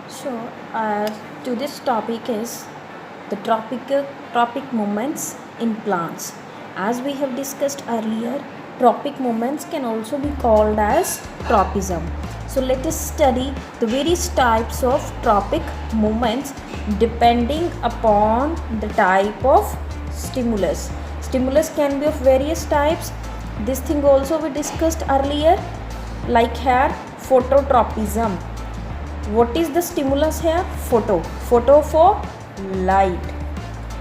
So, today's topic is the tropic movements in plants. As we have discussed earlier, tropic movements can also be called as tropism. So, let us study the various types of tropic movements depending upon the type of stimulus. Stimulus can be of various types. This thing also we discussed earlier, like here phototropism. What is the stimulus here? Photo for light.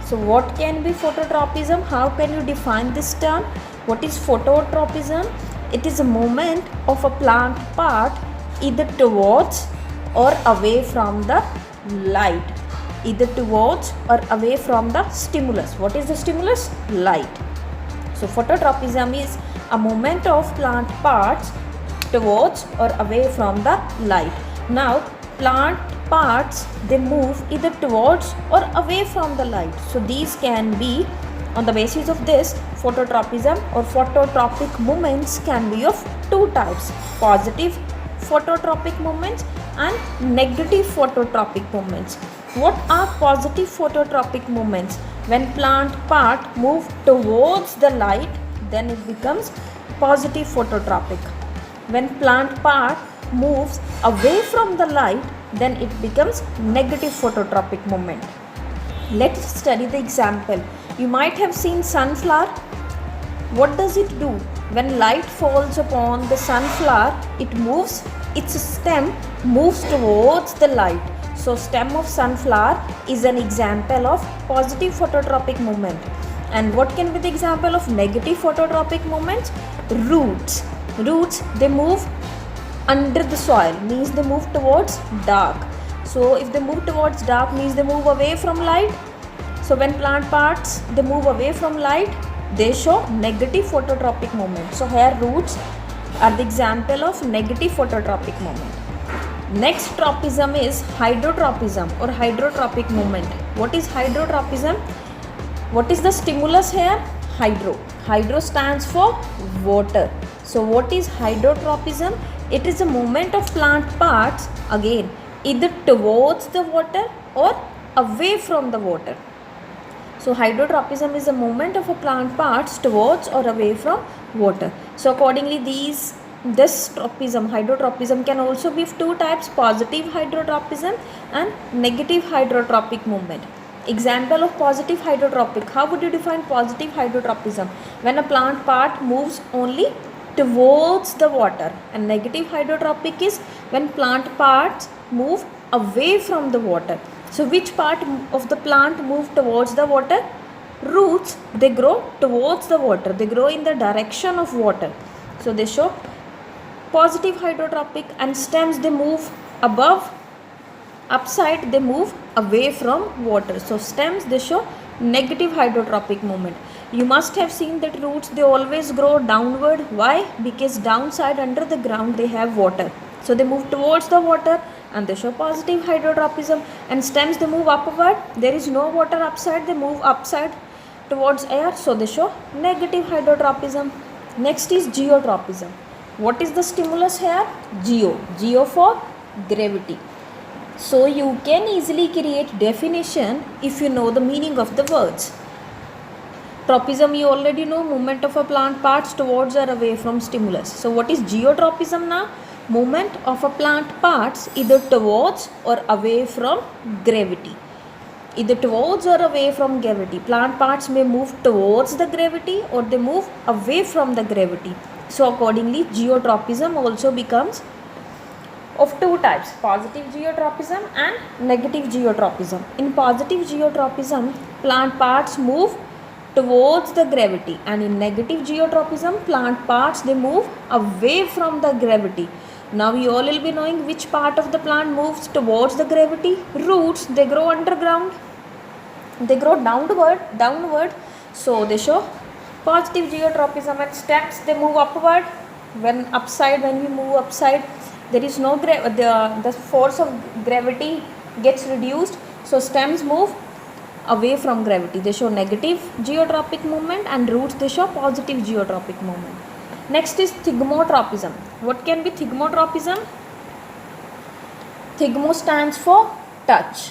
So what can be phototropism? How can you define this term? What is phototropism? It is a movement of a plant part either towards or away from the light, either towards or away from the stimulus. What is the stimulus? Light. So phototropism is a movement of plant parts towards or away from the light. Now plant parts, they move either towards or away from the light. So these can be, on the basis of this, phototropism or phototropic movements can be of two types: positive phototropic movements and negative phototropic movements. What are positive phototropic movements? When plant part move towards the light, then it becomes positive phototropic. When plant part moves away from the light, then it becomes negative phototropic movement. Let's study the example. You might have seen sunflower. What does it do? When light falls upon the sunflower, it moves, its stem moves towards the light. So stem of sunflower is an example of positive phototropic movement. And what can be the example of negative phototropic movements? Roots, they move under the soil, means they move towards dark. So if they move towards dark, means they move away from light. So when plant parts, they move away from light, they show negative phototropic movement. So here roots are the example of negative phototropic movement. Next tropism is hydrotropism or hydrotropic movement. What is hydrotropism? What is the stimulus here? Hydro stands for water. So what is hydrotropism? It is a movement of plant parts, again, either towards the water or away from the water. So hydrotropism is a movement of a plant parts towards or away from water. So accordingly, this hydrotropism can also be of two types: positive hydrotropism and negative hydrotropic movement. Example of positive hydrotropic. How would you define positive hydrotropism? When a plant part moves only towards the water. And negative hydrotropic is when plant parts move away from the water. So which part of the plant move towards the water? Roots, they grow towards the water, they grow in the direction of water. So they show positive hydrotropic. And stems, they move upside, they move away from water. So stems, they show negative hydrotropic movement. You must have seen that roots, they always grow downward. Why? Because downside under the ground they have water. So they move towards the water and they show positive hydrotropism. And stems, they move upward. There is no water upside, they move upside towards air. So they show negative hydrotropism. Next is geotropism. What is the stimulus here? Geo for gravity. So you can easily create definition if you know the meaning of the words. Tropism, you already know, movement of a plant parts towards or away from stimulus. So what is geotropism now? Movement of a plant parts either towards or away from gravity. Either towards or away from gravity. Plant parts may move towards the gravity or they move away from the gravity. So accordingly, geotropism also becomes of two types: positive geotropism and negative geotropism. In positive geotropism, plant parts move towards the gravity, and in negative geotropism, plant parts, they move away from the gravity. Now you all will be knowing which part of the plant moves towards the gravity. Roots, they grow underground, they grow downward. So they show positive geotropism. And stems, they move upward. When you move upside, there is no the force of gravity gets reduced. So stems move away from gravity, they show negative geotropic movement. And roots, they show positive geotropic movement. Next is thigmotropism. What can be thigmotropism? Thigmo stands for touch.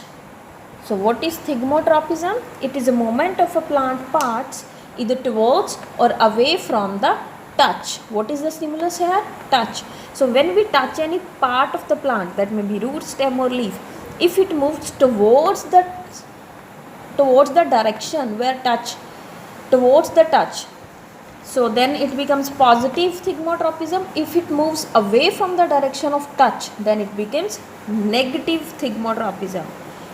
So what is thigmotropism? It is a movement of a plant parts either towards or away from the touch. What is the stimulus here? Touch. So when we touch any part of the plant, that may be root, stem or leaf, if it moves towards the direction where towards the touch, so then it becomes positive thigmotropism. If it moves away from the direction of touch, then it becomes negative thigmotropism.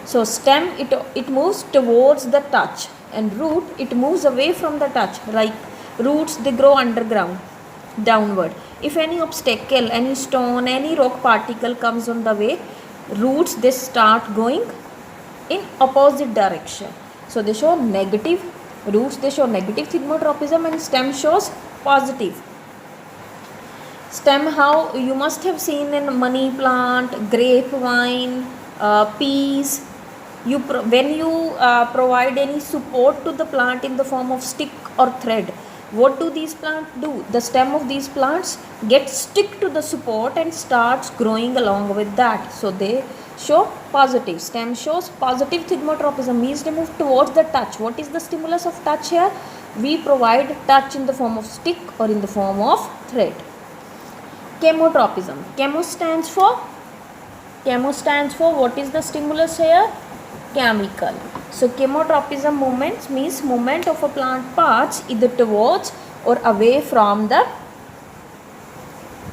So stem, it moves towards the touch, and root, it moves away from the touch. Like roots, they grow underground, downward. If any obstacle, any stone, any rock particle comes on the way, roots, they start going in opposite direction. So they show negative. Roots, they show negative thigmotropism, and stem shows positive. Stem, how you must have seen in money plant, grapevine, peas. When you provide any support to the plant in the form of stick or thread, what do these plants do? The stem of these plants gets stick to the support and starts growing along with that. So they show positive. Stem shows positive thigmotropism, means they move towards the touch. What is the stimulus of touch here? We provide touch in the form of stick or in the form of thread. Chemotropism. Chemo stands for what is the stimulus here? Chemical. So chemotropism movements means movement of a plant parts either towards or away from the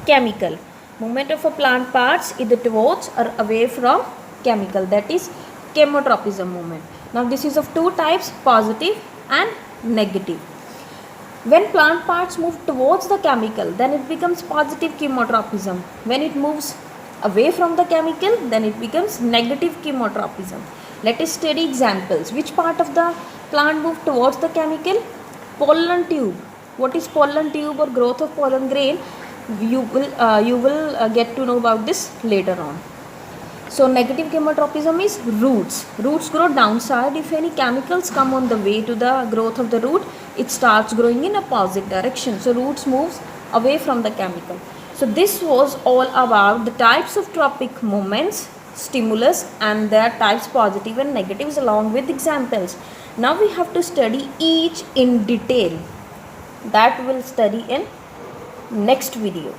chemical. Movement of a plant parts either towards or away from chemical, that is chemotropism movement. Now this is of two types, positive and negative. When plant parts move towards the chemical, then it becomes positive chemotropism. When it moves away from the chemical, then it becomes negative chemotropism. Let us study examples. Which part of the plant moves towards the chemical? Pollen tube. What is pollen tube or growth of pollen grain? You will get to know about this later on. So negative chemotropism is roots. Roots grow downside. If any chemicals come on the way to the growth of the root, it starts growing in opposite direction. So roots moves away from the chemical. So this was all about the types of tropic movements, stimulus, and their types positive and negatives along with examples. Now we have to study each in detail. That we'll study in next video.